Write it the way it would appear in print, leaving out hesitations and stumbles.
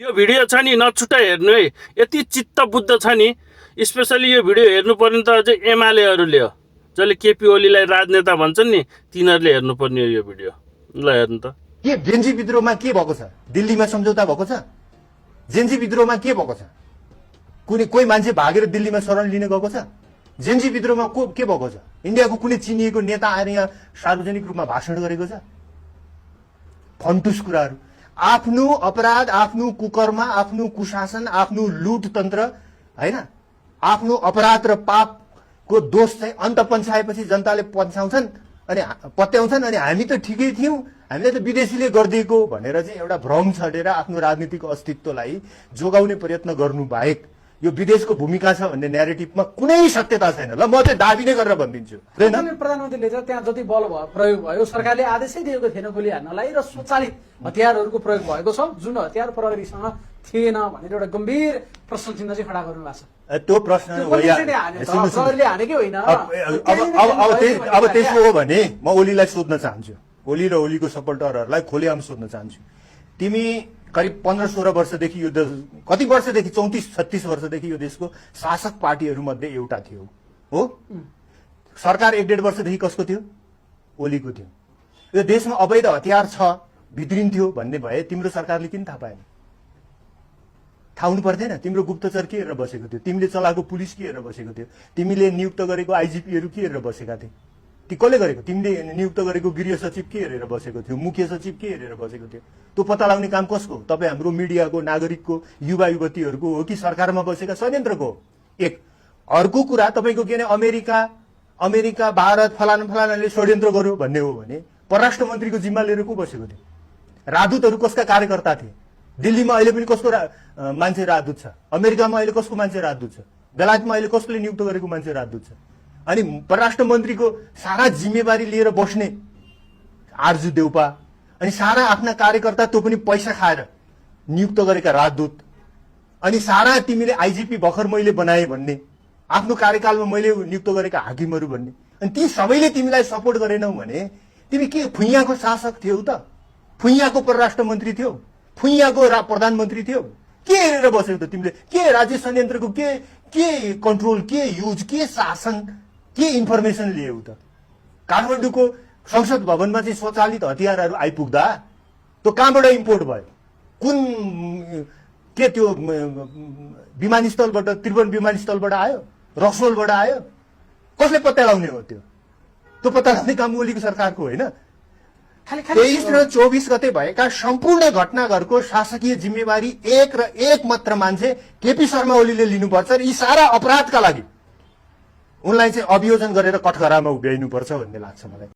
यो भिडियो छ नि नछुटाइ हेर्नु है, यति चित्त बुद्ध छ नि। स्पेसली यो भिडियो हेर्नु पर्ने त अझै एमालेहरूले हो, जसले केपी ओलीलाई राजनेता भन्छन् नि, तिनीहरूले हेर्नुपर्ने हो यो भिडियो। ल हेर्नु त। के जेन्जी विद्रोहमा के भएको छ? दिल्लीमा सम्झौता भएको छ? जेन्जी विद्रोहमा के भएको छ? कोही मान्छे भागेर दिल्लीमा शरण लिन गएको छ? जेन्जी विद्रोहमा के भएको छ? इन्डियाको कुनै चिनिएको नेता आएर यहाँ सार्वजनिक रूपमा भाषण गरेको छ? फन्टुस कुराहरू। आफ्नो अपराध, आफ्नो कुकर्म, आफ्नो कुशासन, आफ्नो लुट तन्त्र हैन, आफ्नो अपराध र पापको दोष चाहिँ अन्त पन्छाएपछि जनताले पत्याउँछन् अनि हामी त ठिकै थियौं, हामीले त विदेशीले गरिदिएको भनेर चाहिँ एउटा भ्रम छडेर आफ्नो राजनीतिक अस्तित्वलाई जोगाउने प्रयत्न गर्नु बाहेक यो विदेशको भूमिका छ भन्ने न्यारेटिभमा कुनै सत्यता छैन। ल म चाहिँ दाबी नै गरेर भनिदिन्छु। प्रधानमन्त्रीले चाहिँ त्यहाँ जति बल प्रयोग भयो, सरकारले आदेशै दिएको थिएन गोली हान्नलाई र स्वचालित हतियारहरूको प्रयोग भएको छ, जुन हतियार प्रहरीसँग थिएन भनेर एउटा गम्भीर प्रश्न चिन्ह चाहिँ खडा गर्नु भएको छ। त्यो प्रश्न प्रहरीले हानेकै होइन। अब त्यसो हो भने म ओलीलाई सोध्न चाहन्छु, ओली र ओलीको सपोर्टरहरूलाई खोलेआम सोध्न चाहन्छु। तिमी करिब 15-16 वर्षदेखि यो कति वर्षदेखि 34-36 वर्षदेखि यो देशको शासक पार्टीहरू मध्ये एउटा थियो हो? सरकार 1.5 वर्षदेखि कसको थियो? ओलीको थियो। यो देशमा अवैध हतियार छ, भित्रिन्थ्यो भन्ने भए तिम्रो सरकारले किन थाहा पाएन? थाहा हुनु पर्दैन? तिम्रो गुप्तचर के हेरेर बसेको थियो? तिमीले चलाएको पुलिस के हेरेर बसेको थियो? तिमीले नियुक्त गरेको आइजिपीहरू के हेरेर बसेका थिए? ती कसले गरेको? तिमीले नियुक्त गरेको गृह सचिव के हेरेर बसेको थियो? मुख्य सचिव के हेरेर बसेको थियो? त्यो पत्ता लगाउने काम कसको? तपाईँ हाम्रो मिडियाको, नागरिकको, युवा युवतीहरूको हो कि सरकारमा बसेका षड्यन्त्रको? एक। अर्को कुरा तपाईँको के भने अमेरिका भारत फलानाले षड्यन्त्र गर्यो भन्ने हो भने परराष्ट्र मन्त्रीको जिम्मा लिएर को बसेको थियो? राजदूतहरू कसका कार्यकर्ता थिए? दिल्लीमा अहिले पनि कसको मान्छे राजदूत छ? अमेरिकामा अहिले कसको मान्छे राजदूत छ? बेलायतमा अहिले कसले नियुक्त गरेको मान्छे राजदूत छ? अनि परराष्ट्र मन्त्रीको सारा जिम्मेवारी लिएर बस्ने आरजु देउपा अनि सारा आफ्ना कार्यकर्ता त्यो पनि पैसा खाएर नियुक्त गरेका राजदूत अनि सारा तिमीले आइजिपी भर्खर मैले बनाए भन्ने, आफ्नो कार्यकालमा मैले नियुक्त गरेका हाकिमहरू भन्ने, अनि ती सबैले तिमीलाई सपोर्ट गरेनौ भने तिमी के फुइयाको शासक थियौ त? फुइयाको परराष्ट्र मन्त्री थियौ? फुइयाको प्रधानमन्त्री थियौ? के हेरेर बस्यौ त तिमीले? के राज्य संयन्त्रको के कन्ट्रोल, के युज, के शासन, के इन्फर्मेसन लियौ त? काठमाडौँको संसद भवनमा चाहिँ स्वचालित हतियारहरू आइपुग्दा त्यो कहाँबाट इम्पोर्ट भयो? कुन के त्यो विमानस्थलबाट, त्रिभुवन विमानस्थलबाट आयो? रक्सोलबाट आयो? कसले पत्ता लगाउने हो? त्यो पत्ता लगाउने काम ओलीको सरकारको होइन। 23 र 24 गते भएका सम्पूर्ण घटनाहरूको शासकीय जिम्मेवारी एक मात्र मान्छे केपी शर्मा ओलीले लिनुपर्छ र यी सारा अपराधका लागि उनलाई चाहिँ अभियोजन गरेर कठघरामा उभ्याइनुपर्छ भन्ने लाग्छ मलाई।